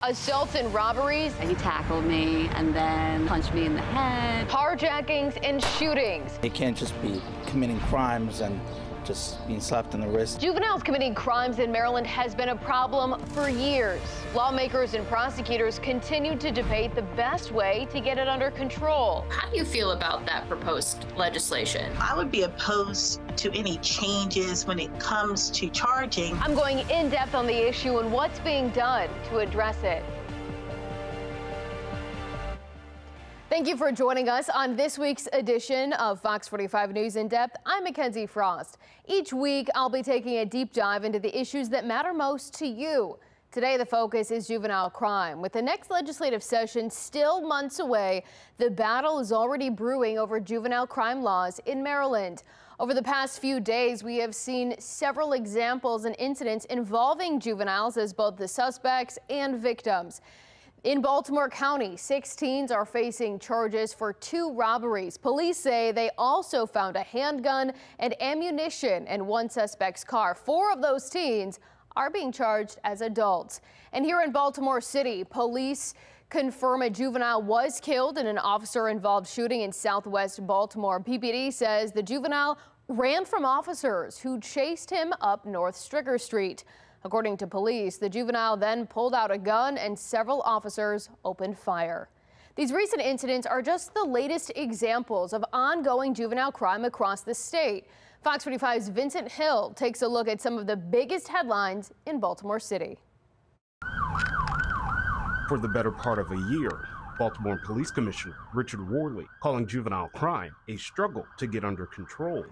Assaults and robberies. He tackled me and then punched me in the head. Carjackings and shootings. They can't just be committing crimes and just being slapped in the wrist. Juveniles committing crimes in Maryland has been a problem for years. Lawmakers and prosecutors continue to debate the best way to get it under control. How do you feel about that proposed legislation? I would be opposed to any changes when it comes to charging. I'm going in depth on the issue and what's being done to address it. Thank you for joining us on this week's edition of Fox 45 News in Depth. I'm Mackenzie Frost. Each week, I'll be taking a deep dive into the issues that matter most to you. Today, the focus is juvenile crime. With the next legislative session still months away, the battle is already brewing over juvenile crime laws in Maryland. Over the past few days, we have seen several examples and incidents involving juveniles as both the suspects and victims. In Baltimore County, 6 teens are facing charges for 2 robberies. Police say they also found a handgun and ammunition in one suspect's car. 4 of those teens are being charged as adults. And here in Baltimore City, police confirm a juvenile was killed in an officer-involved shooting in southwest Baltimore. PPD says the juvenile ran from officers who chased him up North Stricker Street. According to police, the juvenile then pulled out a gun and several officers opened fire. These recent incidents are just the latest examples of ongoing juvenile crime across the state. Fox 45's Vincent Hill takes a look at some of the biggest headlines in Baltimore City. For the better part of a year, Baltimore Police Commissioner Richard Worley calling juvenile crime a struggle to get under control.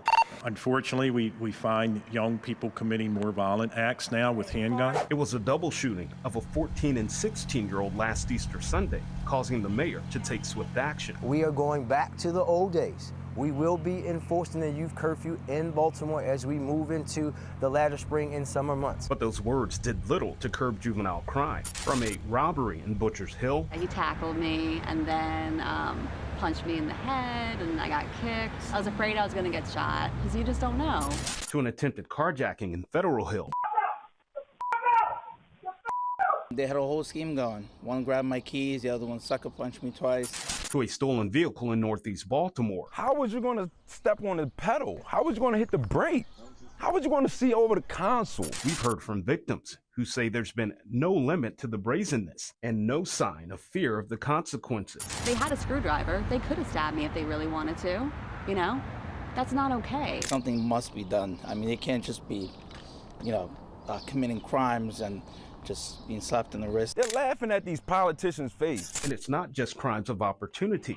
Unfortunately, we find young people committing more violent acts now with handguns. It was a double shooting of a 14 and 16-year-old last Easter Sunday, causing the mayor to take swift action. We are going back to the old days. We will be enforcing the youth curfew in Baltimore as we move into the latter spring and summer months. But those words did little to curb juvenile crime. From a robbery in Butchers Hill. He tackled me and then punched me in the head and I got kicked. I was afraid I was going to get shot because you just don't know. To an attempted carjacking in Federal Hill. They had a whole scheme going. One grabbed my keys, the other one sucker punched me twice. To a stolen vehicle in Northeast Baltimore. How was you going to step on the pedal? How was you going to hit the brake? How was you going to see over the console? We've heard from victims who say there's been no limit to the brazenness and no sign of fear of the consequences. They had a screwdriver. They could have stabbed me if they really wanted to, you know? That's not okay. Something must be done. I mean, they can't just be, committing crimes and just being slapped in the wrist. They're laughing at these politicians' face. And it's not just crimes of opportunity.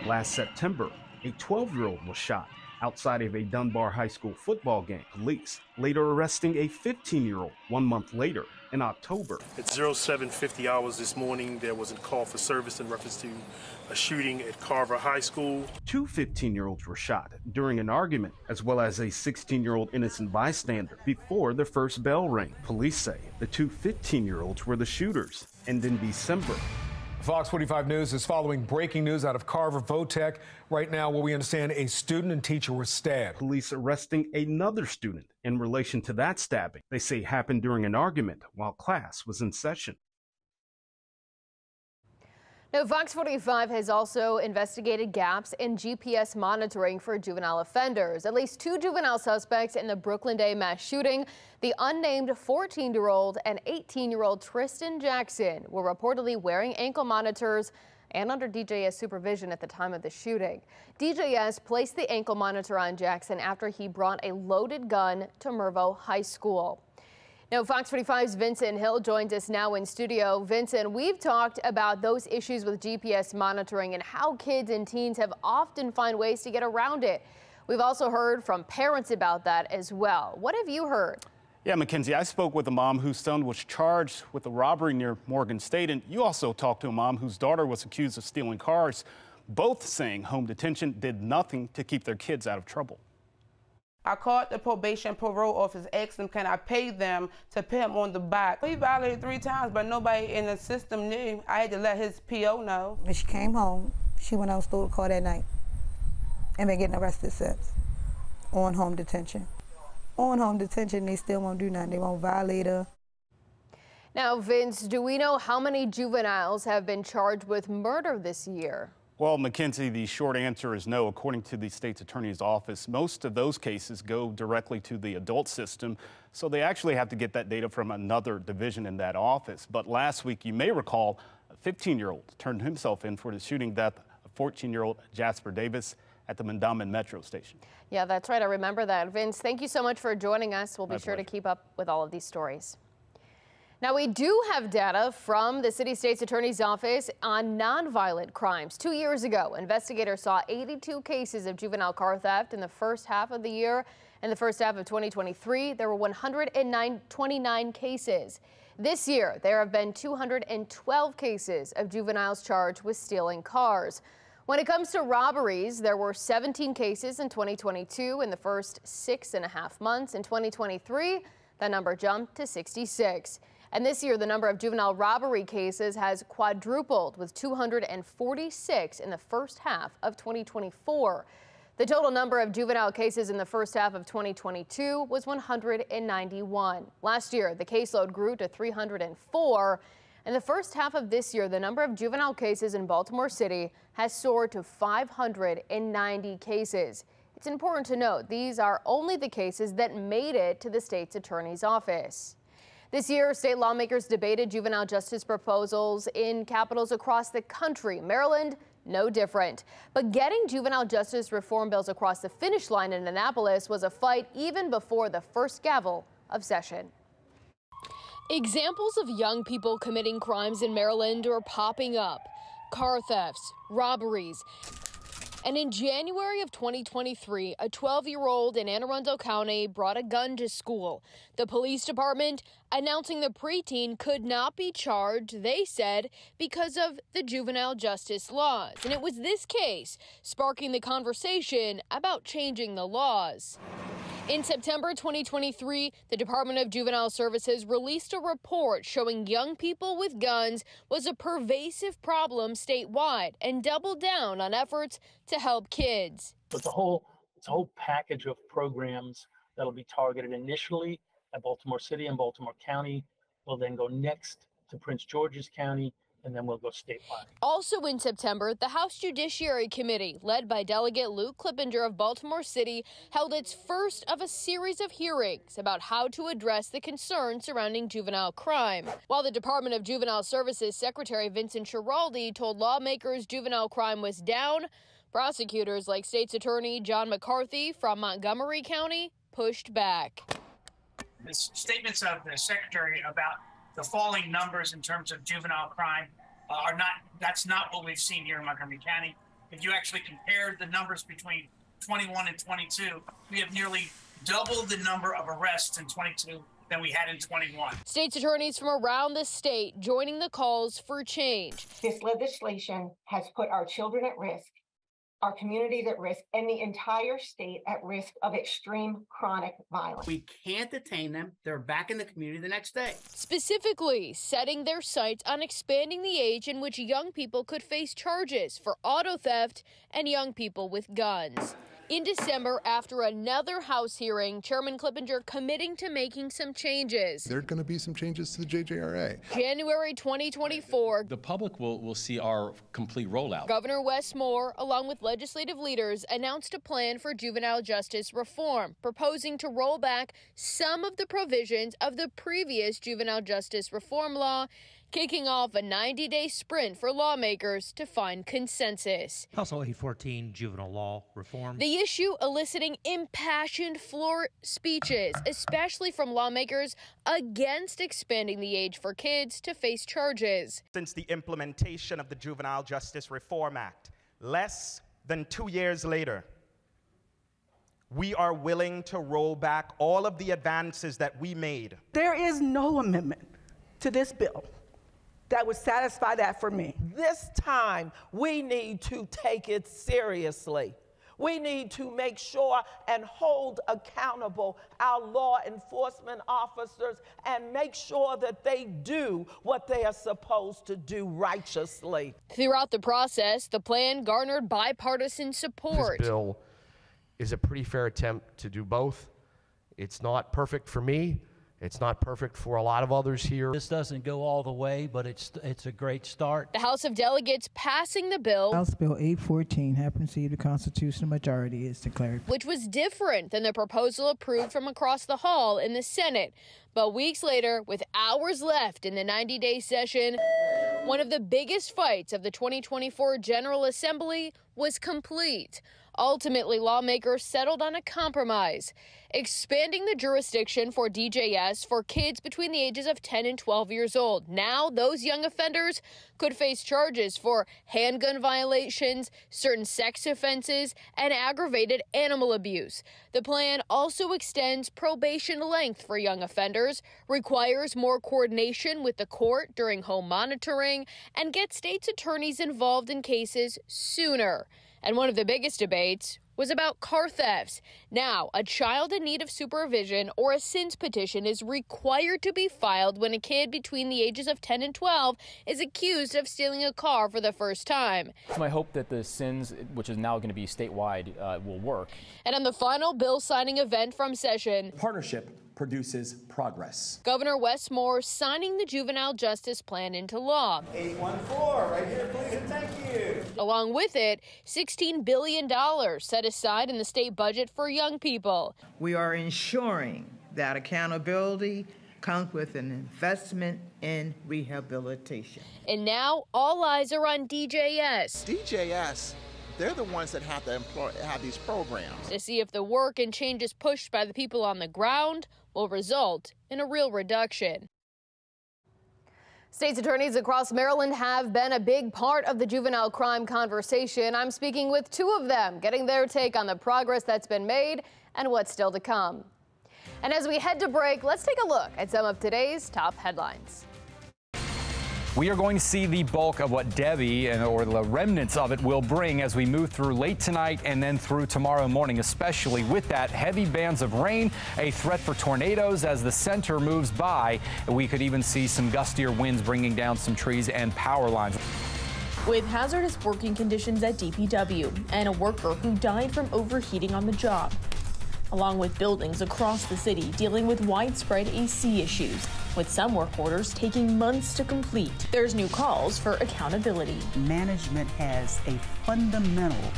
Last September, a 12-year-old was shot outside of a Dunbar High School football game. Police later arresting a 15-year-old 1 month later in October. At 07:50 hours this morning, there was a call for service in reference to a shooting at Carver High School. 2 15-year-olds were shot during an argument, as well as a 16-year-old innocent bystander before the first bell rang. Police say the 2 15-year-olds were the shooters. And in December, Fox 45 News is following breaking news out of Carver Votech right now, where we understand a student and teacher were stabbed. Police arresting another student in relation to that stabbing. They say happened during an argument while class was in session. Now, Fox 45 has also investigated gaps in GPS monitoring for juvenile offenders. At least 2 juvenile suspects in the Brooklyn Day mass shooting, the unnamed 14-year-old and 18-year-old Tristan Jackson, were reportedly wearing ankle monitors and under DJS supervision at the time of the shooting. DJS placed the ankle monitor on Jackson after he brought a loaded gun to Mervo High School. Now, Fox 45's Vincent Hill joins us now in studio. Vincent, we've talked about those issues with GPS monitoring and how kids and teens have often found ways to get around it. We've also heard from parents about that as well. What have you heard? Yeah, Mackenzie, I spoke with a mom whose son was charged with a robbery near Morgan State, and you also talked to a mom whose daughter was accused of stealing cars, both saying home detention did nothing to keep their kids out of trouble. I called the probation parole office, asked them, can I pay them to put him on the back? He violated 3 times, but nobody in the system knew. I had to let his PO know. When she came home, she went out and stole the car that night and been getting arrested since on home detention. On home detention, they still won't do nothing. They won't violate her. Now, Vince, do we know how many juveniles have been charged with murder this year? Well, Mackenzie, the short answer is no. According to the state's attorney's office, most of those cases go directly to the adult system, so they actually have to get that data from another division in that office. But last week, you may recall, a 15-year-old turned himself in for the shooting death of 14-year-old Jasper Davis at the Mandamin Metro Station. Yeah, that's right. I remember that. Vince, thank you so much for joining us. We'll be sure to keep up with all of these stories. Now, we do have data from the city state's attorney's office on nonviolent crimes. 2 years ago, investigators saw 82 cases of juvenile car theft in the first half of the year. In the first half of 2023, there were 129 cases. This year, there have been 212 cases of juveniles charged with stealing cars. When it comes to robberies, there were 17 cases in 2022 in the first 6.5 months. In 2023, that number jumped to 66. And this year, the number of juvenile robbery cases has quadrupled, with 246 in the first half of 2024. The total number of juvenile cases in the first half of 2022 was 191. Last year, the caseload grew to 304. In the first half of this year, the number of juvenile cases in Baltimore City has soared to 590 cases. It's important to note these are only the cases that made it to the state's attorney's office. This year, state lawmakers debated juvenile justice proposals in capitals across the country. Maryland, no different. But getting juvenile justice reform bills across the finish line in Annapolis was a fight even before the first gavel of session. Examples of young people committing crimes in Maryland are popping up. Car thefts, robberies. And in January of 2023, a 12-year-old in Anne Arundel County brought a gun to school. The police department announcing the preteen could not be charged, they said, because of the juvenile justice laws. And it was this case sparking the conversation about changing the laws. In September 2023, the Department of Juvenile Services released a report showing young people with guns was a pervasive problem statewide and doubled down on efforts to help kids. It's a whole package of programs that'll be targeted initially at Baltimore City and Baltimore County. We'll then go next to Prince George's County, and then we'll go statewide. Also in September, the House Judiciary Committee, led by Delegate Luke Clippinger of Baltimore City, held its first of a series of hearings about how to address the concerns surrounding juvenile crime. While the Department of Juvenile Services Secretary Vincent Schiraldi told lawmakers juvenile crime was down, prosecutors like State's Attorney John McCarthy from Montgomery County pushed back. The statements of the Secretary about the falling numbers in terms of juvenile crime that's not what we've seen here in Montgomery County. If you actually compare the numbers between 21 and 22, we have nearly double the number of arrests in 22 than we had in 21. State's attorneys from around the state joining the calls for change. This legislation has put our children at risk, our communities at risk, and the entire state at risk of extreme chronic violence. We can't detain them. They're back in the community the next day. Specifically, setting their sights on expanding the age in which young people could face charges for auto theft and young people with guns. In December, after another House hearing, Chairman Clippinger committing to making some changes. There are going to be some changes to the JJRA. January 2024. The public will see our complete rollout. Governor Wes Moore, along with legislative leaders, announced a plan for juvenile justice reform, proposing to roll back some of the provisions of the previous juvenile justice reform law, kicking off a 90-day sprint for lawmakers to find consensus. House Bill 814, juvenile law reform. The issue eliciting impassioned floor speeches, especially from lawmakers against expanding the age for kids to face charges. Since the implementation of the Juvenile Justice Reform Act, less than 2 years later, we are willing to roll back all of the advances that we made. There is no amendment to this bill that would satisfy that for me. This time, we need to take it seriously. We need to make sure and hold accountable our law enforcement officers and make sure that they do what they are supposed to do righteously. Throughout the process, the plan garnered bipartisan support. This bill is a pretty fair attempt to do both. It's not perfect for me. It's not perfect for a lot of others here. This doesn't go all the way, but it's a great start. The House of Delegates passing the bill, House Bill 814, having received a constitutional majority, is declared. which was different than the proposal approved from across the hall in the Senate. But weeks later, with hours left in the 90-day session, one of the biggest fights of the 2024 General Assembly was complete. Ultimately, lawmakers settled on a compromise, expanding the jurisdiction for DJS for kids between the ages of 10 and 12 years old. Now, those young offenders could face charges for handgun violations, certain sex offenses, and aggravated animal abuse. The plan also extends probation length for young offenders, requires more coordination with the court during home monitoring, and gets states' attorneys involved in cases sooner. And one of the biggest debates was about car thefts. Now, a child in need of supervision or a SINS petition is required to be filed when a kid between the ages of 10 and 12 is accused of stealing a car for the first time. It's my hope that the SINS, which is now going to be statewide, will work. And on the final bill signing event from session, partnership produces progress. Governor Wes Moore signing the juvenile justice plan into law. 814, right here, please, and thank you. Along with it, $16 billion set aside in the state budget for young people. We are ensuring that accountability comes with an investment in rehabilitation. And now all eyes are on DJS. DJS, they're the ones that have to have these programs. To see if the work and changes pushed by the people on the ground will result in a real reduction. State's attorneys across Maryland have been a big part of the juvenile crime conversation. I'm speaking with two of them, getting their take on the progress that's been made and what's still to come. And as we head to break, let's take a look at some of today's top headlines. We are going to see the bulk of what Debbie or the remnants of it will bring as we move through late tonight and then through tomorrow morning, especially with that heavy bands of rain, a threat for tornadoes as the center moves by. We could even see some gustier winds bringing down some trees and power lines. With hazardous working conditions at DPW and a worker who died from overheating on the job, along with buildings across the city dealing with widespread AC issues, with some work orders taking months to complete. There's new calls for accountability. Management has a fundamental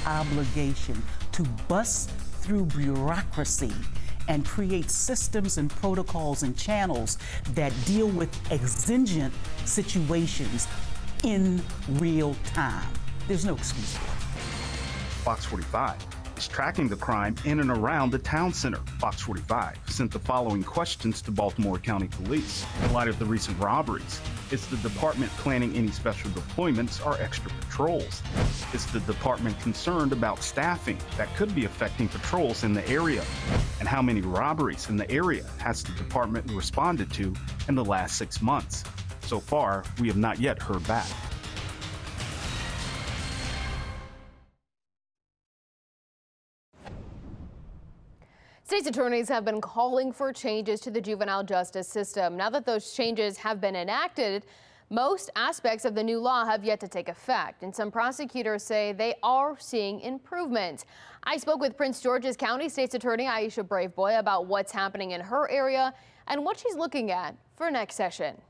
obligation to bust through bureaucracy and create systems and protocols and channels that deal with exigent situations in real time. There's no excuse for it. Fox 45 is tracking the crime in and around the town center. Fox 45 sent the following questions to Baltimore County Police. In light of the recent robberies, is the department planning any special deployments or extra patrols? Is the department concerned about staffing that could be affecting patrols in the area? And how many robberies in the area has the department responded to in the last 6 months? So far, we have not yet heard back. State's attorneys have been calling for changes to the juvenile justice system. Now that those changes have been enacted, most aspects of the new law have yet to take effect, and some prosecutors say they are seeing improvement. I spoke with Prince George's County State's Attorney Aisha Braveboy about what's happening in her area and what she's looking at for next session.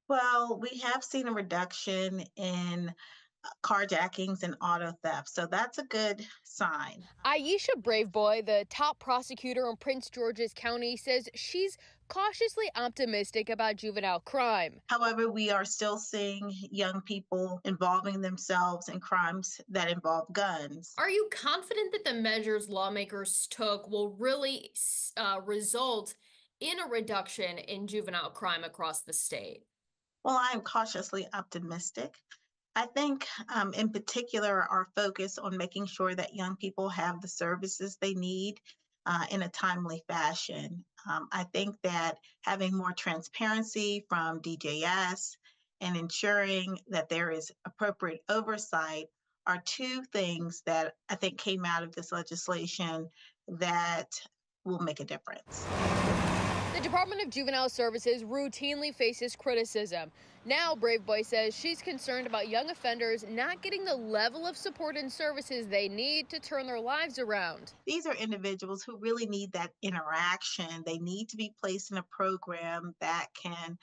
Well, we have seen a reduction in carjackings and auto theft, so that's a good sign. Aisha Braveboy, the top prosecutor in Prince George's County, says she's cautiously optimistic about juvenile crime. However, we are still seeing young people involving themselves in crimes that involve guns. Are you confident that the measures lawmakers took will really result in a reduction in juvenile crime across the state? Well, I am cautiously optimistic. I think in particular, our focus on making sure that young people have the services they need in a timely fashion. I think that having more transparency from DJS and ensuring that there is appropriate oversight are two things that I think came out of this legislation that will make a difference. The Department of Juvenile Services routinely faces criticism. Now, Brave Boy says she's concerned about young offenders not getting the level of support and services they need to turn their lives around. These are individuals who really need that interaction. They need to be placed in a program that can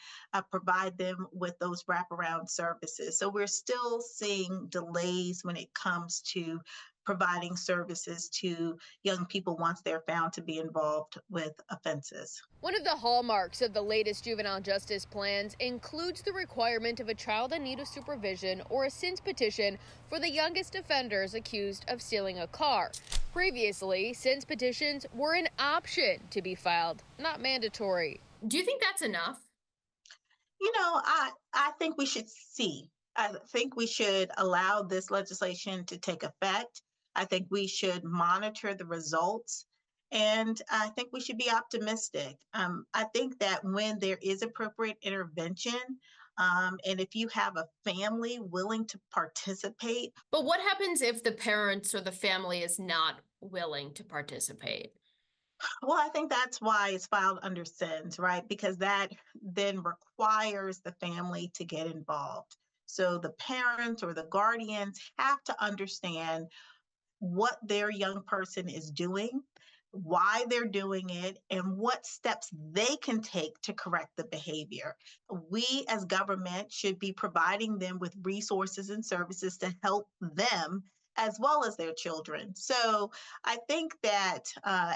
provide them with those wraparound services. So we're still seeing delays when it comes to providing services to young people once they're found to be involved with offenses. One of the hallmarks of the latest juvenile justice plans includes the requirement of a child in need of supervision or a sins petition for the youngest offenders accused of stealing a car. Previously, sins petitions were an option to be filed, not mandatory. Do you think that's enough? You know, I think we should see. I think we should allow this legislation to take effect. I think we should monitor the results, and I think we should be optimistic. I think that when there is appropriate intervention, and if you have a family willing to participate. But what happens if the parents or the family is not willing to participate? Well, I think that's why it's filed under sins, right? Because that then requires the family to get involved. So the parents or the guardians have to understand what their young person is doing, why they're doing it, and what steps they can take to correct the behavior. We as government should be providing them with resources and services to help them as well as their children. So I think that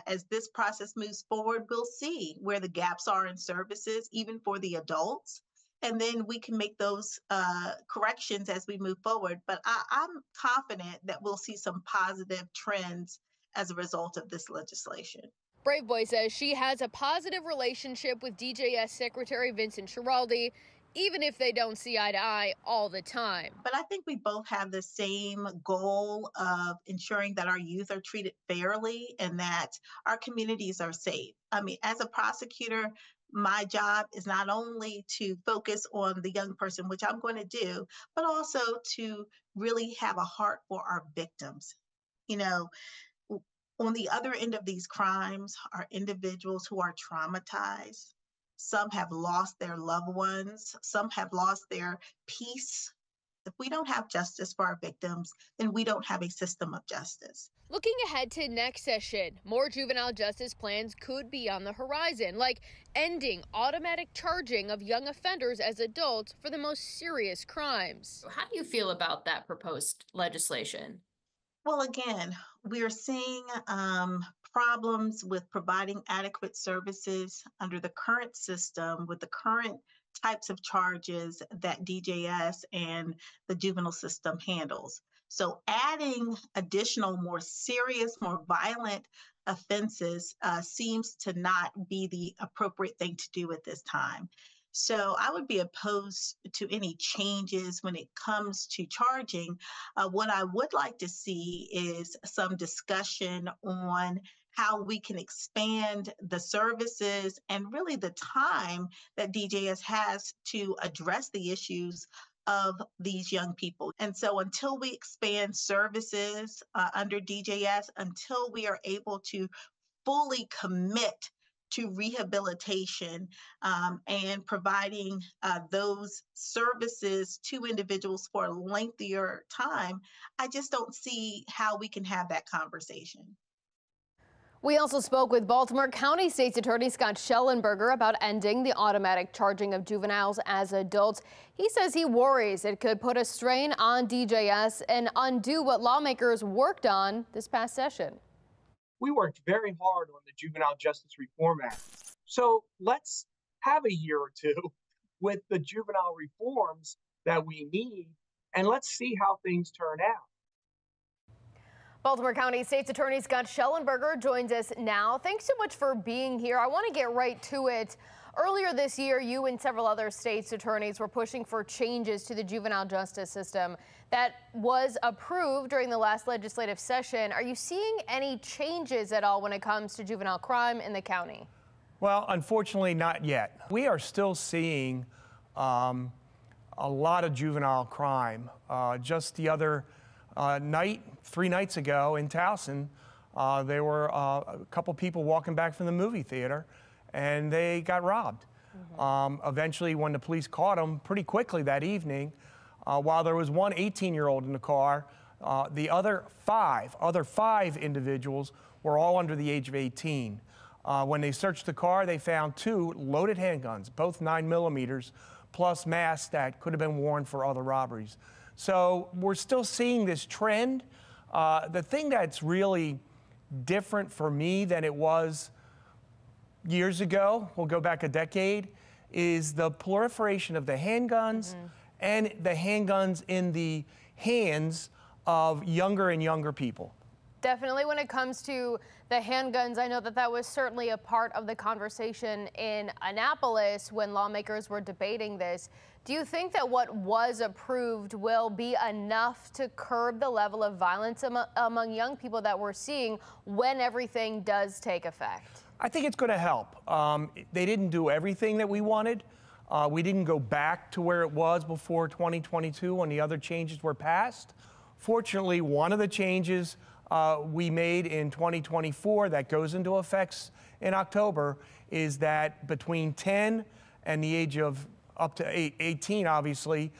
as this process moves forward, we'll see where the gaps are in services, even for the adults. And then we can make those corrections as we move forward. But I'm confident that we'll see some positive trends as a result of this legislation. Brave Boy says she has a positive relationship with DJS Secretary Vincent Schiraldi, even if they don't see eye to eye all the time. But I think we both have the same goal of ensuring that our youth are treated fairly and that our communities are safe. I mean, as a prosecutor, my job is not only to focus on the young person, which I'm going to do, but also to really have a heart for our victims. You know, on the other end of these crimes are individuals who are traumatized. Some have lost their loved ones. Some have lost their peace. If we don't have justice for our victims, then we don't have a system of justice. Looking ahead to next session, more juvenile justice plans could be on the horizon, like ending automatic charging of young offenders as adults for the most serious crimes. How do you feel about that proposed legislation? Well, again, we are seeing problems with providing adequate services under the current system with the current types of charges that DJS and the juvenile system handles. So adding additional, more serious, more violent offenses seems to not be the appropriate thing to do at this time. So I would be opposed to any changes when it comes to charging. What I would like to see is some discussion on how we can expand the services and really the time that DJS has to address the issues of these young people. And so until we expand services under DJS, until we are able to fully commit to rehabilitation and providing those services to individuals for a lengthier time, I just don't see how we can have that conversation. We also spoke with Baltimore County State's Attorney Scott Schellenberger about ending the automatic charging of juveniles as adults. He says he worries it could put a strain on DJS and undo what lawmakers worked on this past session. We worked very hard on the Juvenile Justice Reform Act. So let's have a year or two with the juvenile reforms that we need, and let's see how things turn out. Baltimore County State's Attorney Scott Schellenberger joins us now. Thanks so much for being here. I want to get right to it. Earlier this year, you and several other states' attorneys were pushing for changes to the juvenile justice system that was approved during the last legislative session. Are you seeing any changes at all when it comes to juvenile crime in the county? Well, unfortunately, not yet. We are still seeing a lot of juvenile crime. Just the other night, 3 nights ago in Towson, there were a couple people walking back from the movie theater, and they got robbed. Eventually, when the police caught them pretty quickly that evening, while there was one 18-year-old in the car, the other five individuals were all under the age of 18. When they searched the car, they found 2 loaded handguns, both 9mm, plus masks that could have been worn for other robberies. So we're still seeing this trend. The thing that's really different for me than it was years ago, we'll go back a decade, is the proliferation of the handguns and the handguns in the hands of younger and younger people. Definitely when it comes to the handguns, I know that that was certainly a part of the conversation in Annapolis when lawmakers were debating this. Do you think that what was approved will be enough to curb the level of violence among young people that we're seeing when everything does take effect? I think it's going to help. They didn't do everything that we wanted. We didn't go back to where it was before 2022 when the other changes were passed. Fortunately, one of the changes we made in 2024 that goes into effect in October is that between 10 and the age of up to 18, obviously,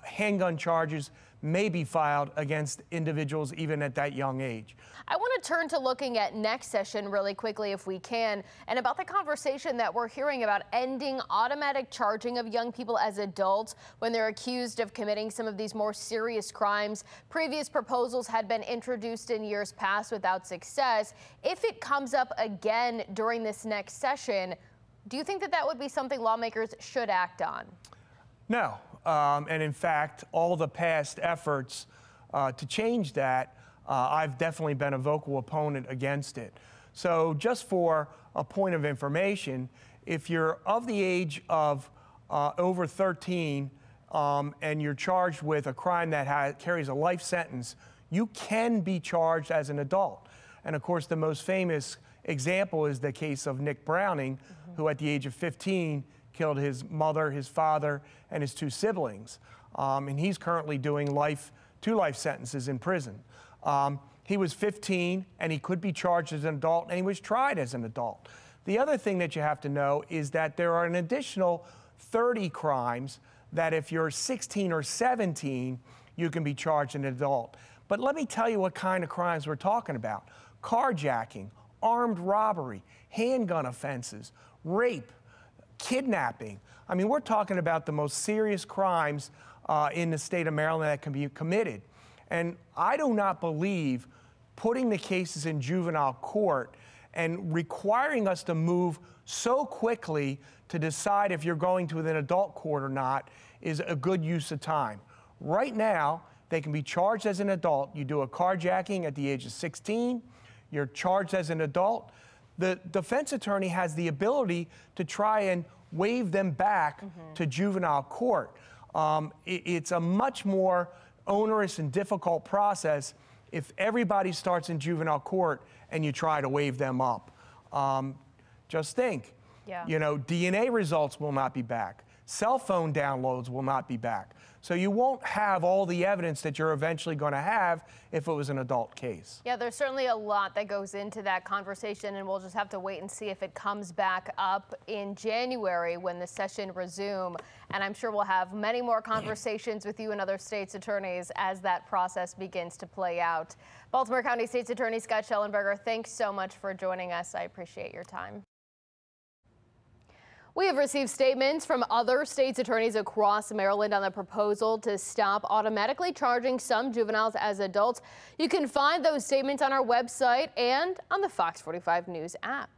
handgun charges may be filed against individuals even at that young age. I want to turn to looking at next session really quickly if we can, and about the conversation that we're hearing about ending automatic charging of young people as adults when they're accused of committing some of these more serious crimes. Previous proposals had been introduced in years past without success. If it comes up again during this next session, do you think that that would be something lawmakers should act on? No. And in fact, all the past efforts to change that, I've definitely been a vocal opponent against it. So just for a point of information, if you're of the age of over 13 and you're charged with a crime that carries a life sentence, you can be charged as an adult. And of course, the most famous example is the case of Nick Browning, who at the age of 15 killed his mother, his father, and his 2 siblings. And he's currently doing 2 life sentences in prison. He was 15 and he could be charged as an adult, and he was tried as an adult. The other thing that you have to know is that there are an additional 30 crimes that if you're 16 or 17, you can be charged as an adult. But let me tell you what kind of crimes we're talking about. Carjacking, armed robbery, handgun offenses, rape, kidnapping. I mean, we're talking about the most serious crimes in the state of Maryland that can be committed. And I do not believe putting the cases in juvenile court and requiring us to move so quickly to decide if you're going to an adult court or not is a good use of time. Right now, they can be charged as an adult. You do a carjacking at the age of 16, you're charged as an adult. The defense attorney has the ability to try and wave them back to juvenile court. It's a much more onerous and difficult process if everybody starts in juvenile court and you try to wave them up. Just think, you know, DNA results will not be back. Cell phone downloads will not be back. So you won't have all the evidence that you're eventually going to have if it was an adult case. Yeah, there's certainly a lot that goes into that conversation, and we'll just have to wait and see if it comes back up in January when the session resumes. And I'm sure we'll have many more conversations with you and other states' attorneys as that process begins to play out. Baltimore County State's Attorney Scott Schellenberger, thanks so much for joining us. I appreciate your time. We have received statements from other states' attorneys across Maryland on the proposal to stop automatically charging some juveniles as adults. You can find those statements on our website and on the Fox 45 News app.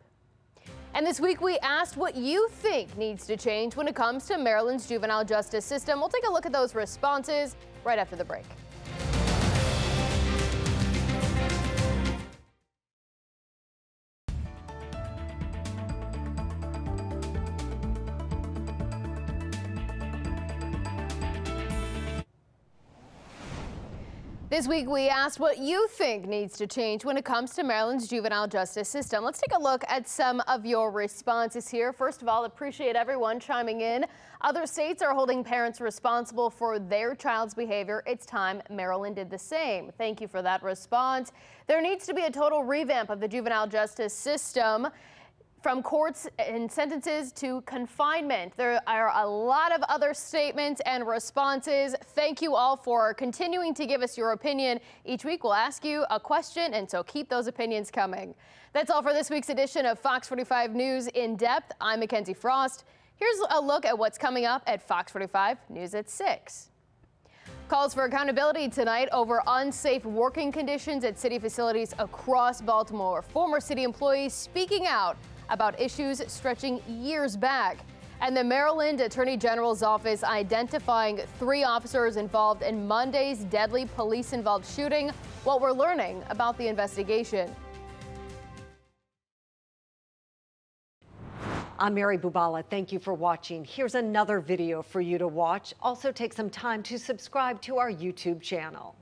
And this week we asked what you think needs to change when it comes to Maryland's juvenile justice system. We'll take a look at those responses right after the break. This week, we asked what you think needs to change when it comes to Maryland's juvenile justice system. Let's take a look at some of your responses here. First of all, appreciate everyone chiming in. Other states are holding parents responsible for their child's behavior. It's time Maryland did the same. Thank you for that response. There needs to be a total revamp of the juvenile justice system. From courts and sentences to confinement, there are a lot of other statements and responses. Thank you all for continuing to give us your opinion. Each week we'll ask you a question, and so keep those opinions coming. That's all for this week's edition of Fox 45 News In Depth. I'm Mackenzie Frost. Here's a look at what's coming up at Fox 45 News at 6. Calls for accountability tonight over unsafe working conditions at city facilities across Baltimore. Former city employees speaking out about issues stretching years back. And the Maryland Attorney General's office identifying 3 officers involved in Monday's deadly police-involved shooting. What we're learning about the investigation. I'm Mary Bubala. Thank you for watching. Here's another video for you to watch. Also take some time to subscribe to our YouTube channel.